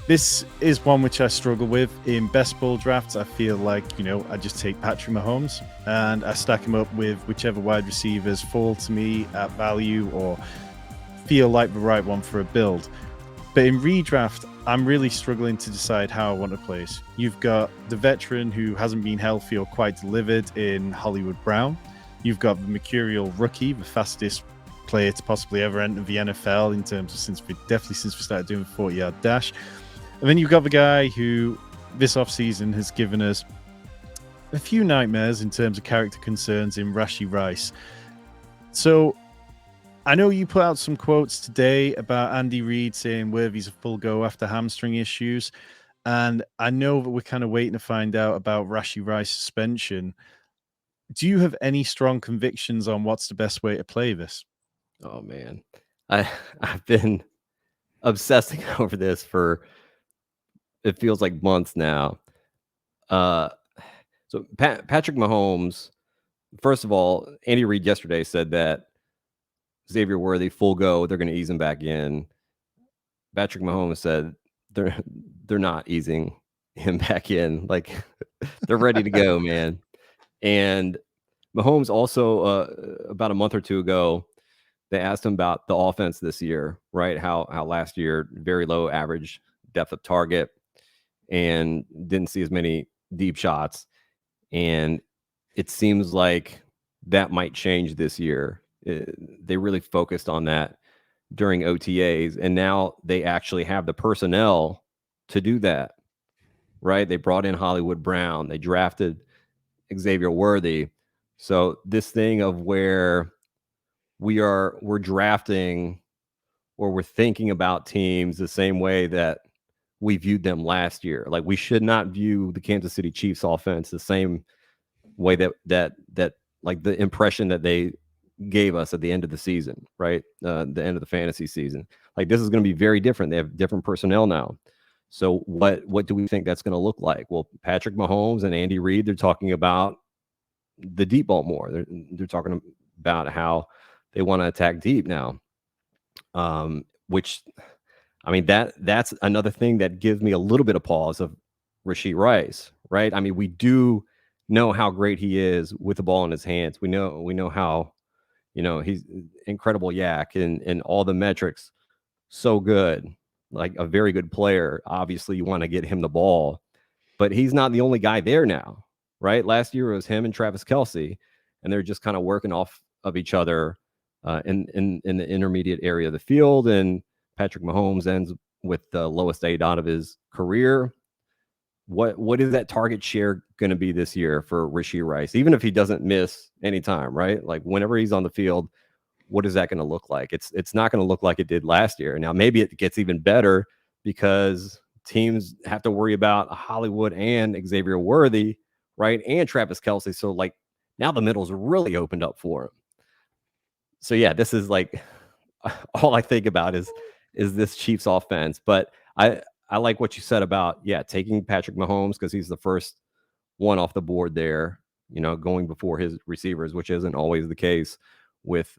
This is one which I struggle with. In best ball drafts, I feel like, I just take Patrick Mahomes and I stack him up with whichever wide receivers fall to me at value or feel like the right one for a build. But in redraft, I'm really struggling to decide how I want to place. You've got the veteran who hasn't been healthy or quite delivered in Hollywood Brown. You've got the mercurial rookie, the fastest player to possibly ever enter the NFL in terms of since we started doing the 40-yard dash. And then you've got the guy who this offseason has given us a few nightmares in terms of character concerns in Rashee Rice. So I know you put out some quotes today about Andy Reid saying Worthy's a full go after hamstring issues. And I know that we're kind of waiting to find out about Rashee Rice suspension. Do you have any strong convictions on what's the best way to play this? Oh man, I've been obsessing over this for it feels like months now. So Patrick Mahomes, first of all, Andy Reid yesterday said that Xavier Worthy full go, they're going to ease him back in. Patrick Mahomes said they're not easing him back in. Like they're ready to go, man. And Mahomes also about a month or two ago, they asked him about the offense this year, right? How last year very low average depth of target and didn't see as many deep shots. And it seems like that might change this year. They really focused on that during OTAs, and now they actually have the personnel to do that, right? They brought in Hollywood Brown. They drafted Xavier Worthy. So this thing of where we're drafting or we're thinking about teams the same way that we viewed them last year. Like we should not view the Kansas City Chiefs offense the same way that like the impression that they gave us at the end of the season, right? The end of the fantasy season. Like this is going to be very different. They have different personnel now. So what do we think that's going to look like? Well, Patrick Mahomes and Andy Reid, they're talking about the deep ball more. They're talking about how they want to attack deep now. Which I mean that's another thing that gives me a little bit of pause of Rashee Rice, right? I mean, we do know how great he is with the ball in his hands. We know how, he's incredible yak and all the metrics, so good, like a very good player. Obviously, you want to get him the ball, but he's not the only guy there now, right? Last year it was him and Travis Kelce, and they're just kind of working off of each other in the intermediate area of the field. And Patrick Mahomes ends with the lowest ADOT of his career. What is that target share going to be this year for Rashee Rice? Even if he doesn't miss any time, right? Like whenever he's on the field, what is that going to look like? It's not going to look like it did last year. Now maybe it gets even better because teams have to worry about Hollywood and Xavier Worthy, right? And Travis Kelce. So like now the middle's really opened up for him. So yeah, this is like all I think about is this Chiefs offense. But I like what you said about taking Patrick Mahomes because he's the first one off the board there, going before his receivers, which isn't always the case with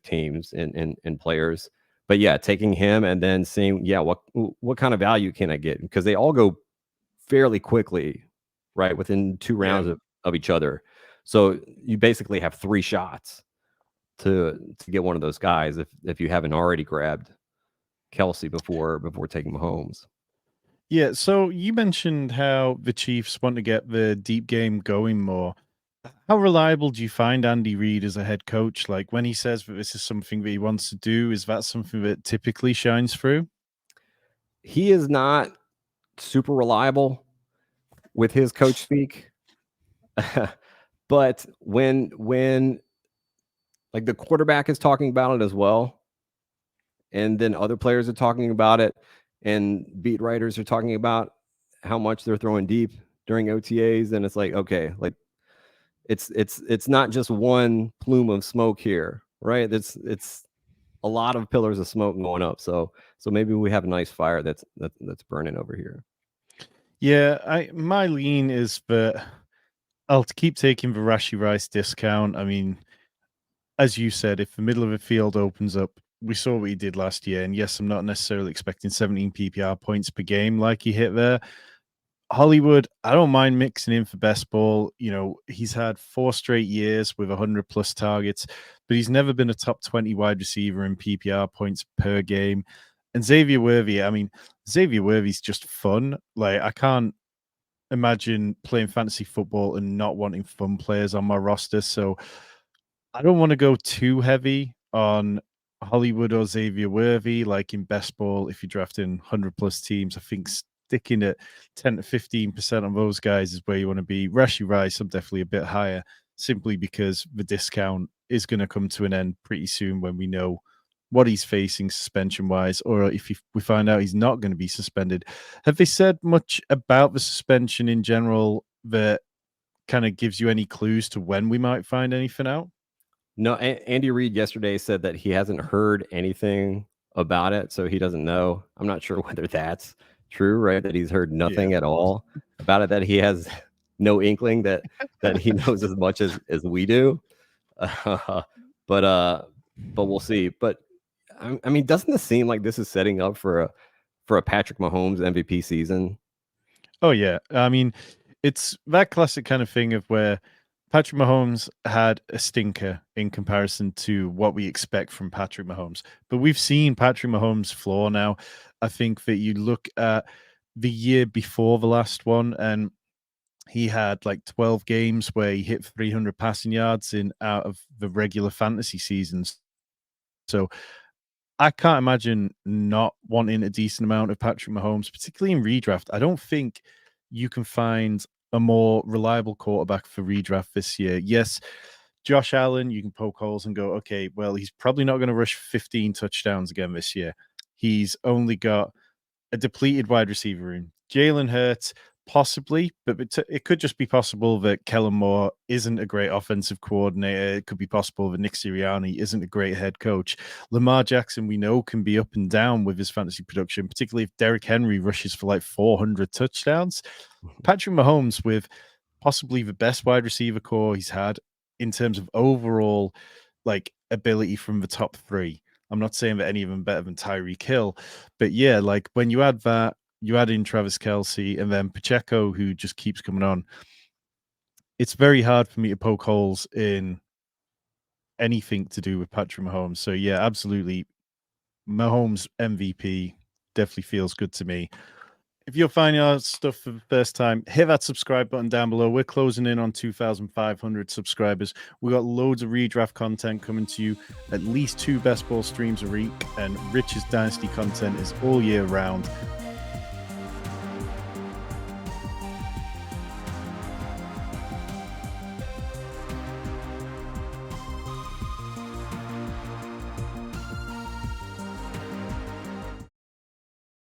teams and players. But yeah, taking him and then seeing what kind of value can I get, because they all go fairly quickly, right, within 2 rounds of each other. So you basically have 3 shots to get one of those guys if you haven't already grabbed Kelce before taking Mahomes. Yeah, so you mentioned how the Chiefs want to get the deep game going more. How reliable do you find Andy Reid as a head coach? Like when he says that this is something that he wants to do, is that something that typically shines through? He is not super reliable with his coach speak. But when like the quarterback is talking about it as well, and then other players are talking about it, and beat writers are talking about how much they're throwing deep during OTAs, and it's like, okay, like it's not just one plume of smoke here, right? It's a lot of pillars of smoke going up. So maybe we have a nice fire that's burning over here. Yeah, my lean is that I'll keep taking the Rashee Rice discount. I mean, as you said, if the middle of the field opens up we saw what he did last year. And yes, I'm not necessarily expecting 17 PPR points per game like he hit there. Hollywood, I don't mind mixing in for best ball. You know, he's had 4 straight years with 100 plus targets, but he's never been a top 20 wide receiver in PPR points per game. And Xavier Worthy, I mean, Xavier Worthy's just fun. Like, I can't imagine playing fantasy football and not wanting fun players on my roster. So I don't want to go too heavy on Hollywood or Xavier Worthy, like in best ball. If you're drafting 100 plus teams, I think sticking at 10 to 15% on those guys is where you want to be. Rashee Rice, I'm definitely a bit higher, simply because the discount is going to come to an end pretty soon when we know what he's facing suspension wise, or if we find out he's not going to be suspended. Have they said much about the suspension in general that kind of gives you any clues to when we might find anything out? No, Andy Reid yesterday said that he hasn't heard anything about it, so he doesn't know. I'm not sure whether that's true, right? That he's heard nothing at all about it, that he has no inkling that he knows as much as we do. But we'll see. But I mean, doesn't this seem like this is setting up for a Patrick Mahomes MVP season? Oh yeah, I mean, it's that classic kind of thing of where Patrick Mahomes had a stinker in comparison to what we expect from Patrick Mahomes. But we've seen Patrick Mahomes' flaw now. I think that you look at the year before the last one, and he had like 12 games where he hit 300 passing yards in out of the regular fantasy seasons. So I can't imagine not wanting a decent amount of Patrick Mahomes, particularly in redraft. I don't think you can find a more reliable quarterback for redraft this year. Yes, Josh Allen, you can poke holes and go, okay, well, he's probably not going to rush 15 touchdowns again this year. He's only got a depleted wide receiver room. Jalen Hurts, possibly, but it could just be possible that Kellen Moore isn't a great offensive coordinator. It could be possible that Nick Sirianni isn't a great head coach. Lamar Jackson, we know, can be up and down with his fantasy production, particularly if Derrick Henry rushes for like 400 touchdowns. Patrick Mahomes, with possibly the best wide receiver core he's had in terms of overall like ability from the top 3. I'm not saying that any of them better than Tyreek Hill, but yeah, like when you add that, you add in Travis Kelce and then Pacheco, who just keeps coming on. It's very hard for me to poke holes in anything to do with Patrick Mahomes. So yeah, absolutely. Mahomes MVP definitely feels good to me. If you're finding our stuff for the first time, hit that subscribe button down below. We're closing in on 2,500 subscribers. We got loads of redraft content coming to you, at least 2 best ball streams a week, and Rich's Dynasty content is all year round.